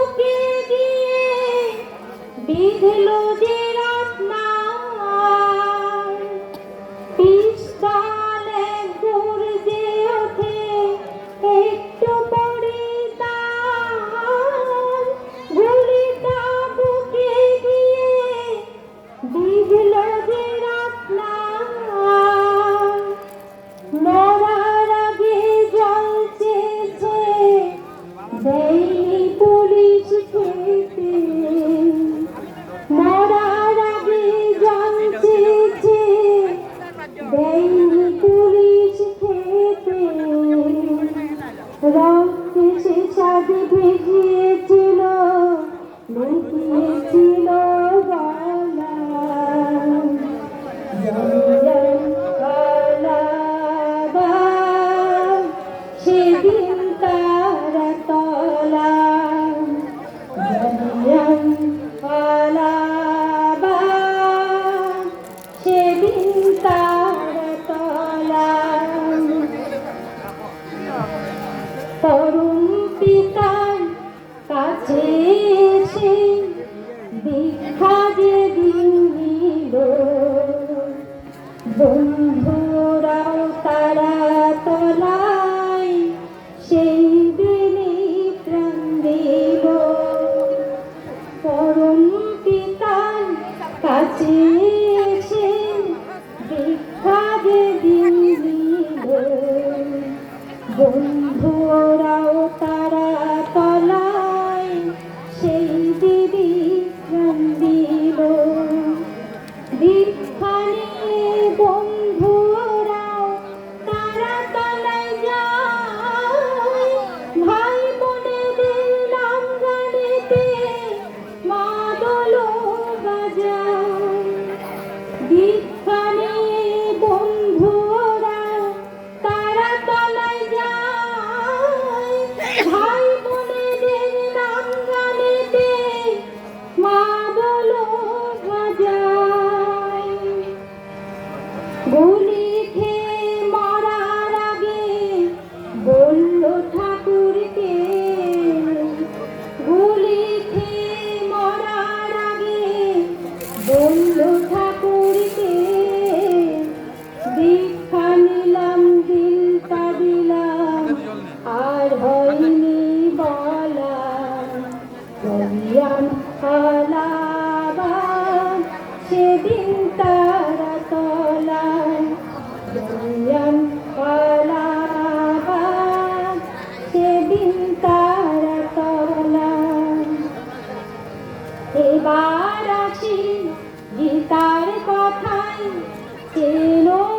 বুকে দিয়ে বিঁধলো যে রত্না পিস্তল গর্জে ওঠে একটু পরে তার গুলিটা বুকে দিয়ে বিঁধলো যে রত্না মরার আগে জ্বলছে দেয়নি পুলিশ খেতে মরার আগে জ্বলছে দেয়নি পুলিশ খেতে রক্তে সে সাথে ভেজিয়েছিল লুকিয়েছিল গলা সেদিন তারা তলা সেদিন তারা তলা তরুণ পিতার কাছে এসে দীক্ষা যে দিল বন্ধুরাও তারা তলায় সেই দিনই প্রাণ দিল পরম পিতার কাছে এসে দীক্ষা যে দিল বন্ধুরাও তারা তলায় সেই দিনই প্রাণ দিল দীক্ষা নিয়ে বন্ধুরাও তারা তলায় যায় ভাই বোনেদের নাম গানেতে মাদল বাজায় দীক্ষা নিয়ে বন্ধুরাও তারা তলায় যায় ভাই বোনেদের নাম গানেতে মাদল বাজায় গুলি খেয়ে মরার আগে বলল ঠাকুরকে গুলি খেয়ে মরার আগে বলল ঠাকুরকে দীক্ষা নিলাম দিলটা দিলাম আর হয়নি বলা হরিয়ান পালাবার সেদিন তারা তলায় হরিয়ান পালাবার সেদিন তারা তলায় এবার আসি গীতার কথায় চেনো